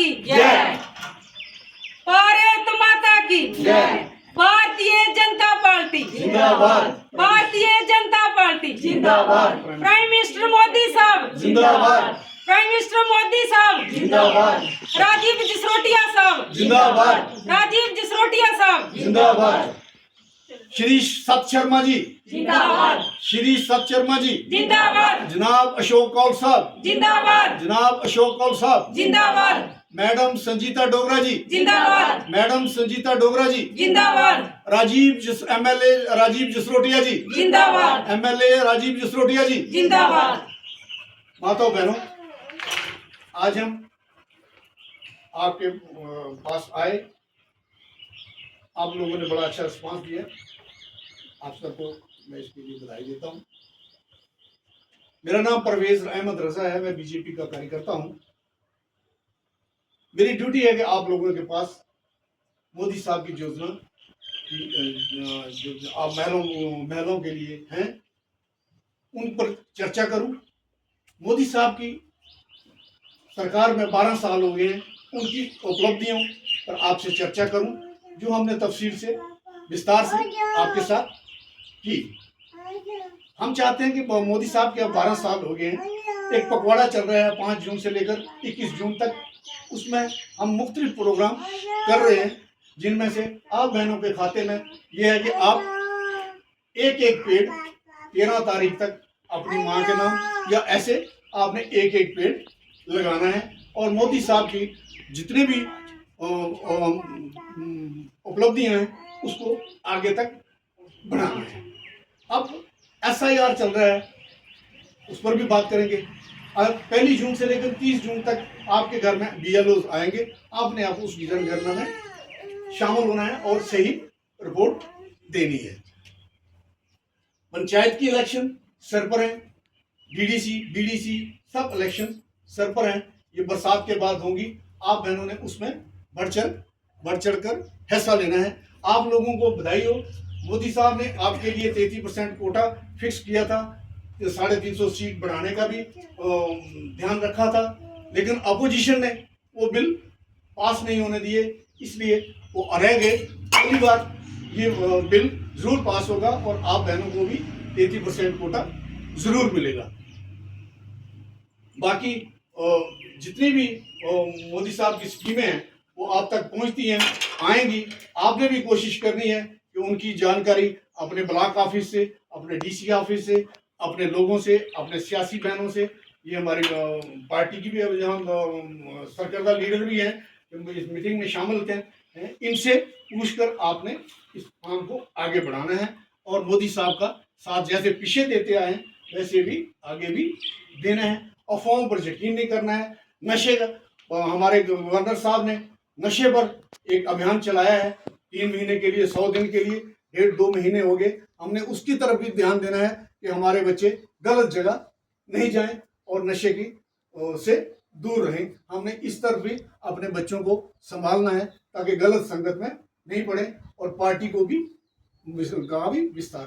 की जय। भारत माता की जय। भारतीय जनता पार्टी जिंदाबाद। भारतीय जनता पार्टी जिंदाबाद। प्राइम मिनिस्टर मोदी साहब जिंदाबाद। प्राइम मिनिस्टर मोदी साहब जिंदाबाद। राजीव जसरोटिया साहब जिंदाबाद। राजीव जसरोटिया साहब जिंदाबाद। श्री सत शर्मा जी जिंदाबाद श्री सत शर्मा जी जिंदाबाद जनाब अशोक कौल साहब जिंदाबाद जनाब अशोक कौल साहब जिंदाबाद मैडम संजीता डोगरा जी जिंदाबाद मैडम संजीता डोगरा जी जिंदाबाद एमएलए राजीव जसरोटिया जी जिंदाबाद एमएलए राजीव जसरोटिया जी जिंदाबाद। माताओं बहनों, आज हम आपके पास आए, आप लोगों ने बड़ा अच्छा रिस्पांस दिया, आप सबको मैं इसके लिए बधाई देता हूं। मेरा नाम परवेज अहमद रजा है, मैं बीजेपी का कार्यकर्ता हूं। मेरी ड्यूटी है कि आप लोगों के पास मोदी साहब की योजना जो आप महलों के लिए हैं उन पर चर्चा करूं। मोदी साहब की सरकार में 12 साल हो गए हैं, उनकी उपलब्धियों पर आपसे चर्चा करूं, जो हमने तफसील से विस्तार से आपके साथ की। हम चाहते हैं कि मोदी साहब के अब 12 साल हो गए हैं, एक पखवाड़ा चल रहा है 5 जून से लेकर 21 जून तक, उसमें हम मुख्तलिफ प्रोग्राम कर रहे हैं, जिनमें से आप बहनों के खाते में यह है कि आप एक एक पेड़ 13 तारीख तक अपनी माँ के नाम या ऐसे आपने एक एक पेड़ लगाना है और मोदी साहब की जितने भी उपलब्धियां हैं उसको आगे तक बढ़ाना है। अब SIR चल रहा है, उस पर भी बात करेंगे। अब 1 जून से लेकर 30 जून तक आपके घर में BLOs आएंगे, आपने आप उस जनगणना में शामिल होना है और सही रिपोर्ट देनी है। पंचायत की इलेक्शन सर पर है, DDC BDC सब इलेक्शन सर पर हैं, ये बरसात के बाद होंगी। आप बहनों ने उसमें बढ़ चढ़ कर हिस्सा लेना है। आप लोगों को बधाई हो, मोदी साहब ने आपके लिए 33% कोटा फिक्स किया था, 350 सीट बढ़ाने का भी ध्यान रखा था, लेकिन अपोजिशन ने वो बिल पास नहीं होने दिए, इसलिए वो रह गए। अगली बार ये बिल जरूर पास होगा और आप बहनों को भी 33% कोटा जरूर मिलेगा। बाकी जितनी भी मोदी साहब की स्कीमें हैं वो आप तक पहुंचती हैं, आएंगी। आपने भी कोशिश करनी है कि उनकी जानकारी अपने ब्लॉक ऑफिस से, अपने DC ऑफिस से, अपने लोगों से, अपने सियासी बहनों से, ये हमारी पार्टी की भी जहाँ सरकर्दा लीडर भी हैं, इस मीटिंग में शामिल थे, इनसे पूछकर आपने इस काम को आगे बढ़ाना है और मोदी साहब का साथ जैसे पीछे देते आए हैं वैसे भी आगे भी देना है। अफवाहों पर यकीन नहीं करना है। नशे का हमारे गवर्नर साहब ने नशे पर एक अभियान चलाया है, 3 महीने के लिए, 100 दिन के लिए, 1.5-2 महीने हो गए। हमने उसकी तरफ भी ध्यान देना है कि हमारे बच्चे गलत जगह नहीं जाएं और नशे की से दूर रहें। हमने इस तरफ भी अपने बच्चों को संभालना है ताकि गलत संगत में नहीं पड़े और पार्टी को भी का भी विस्तार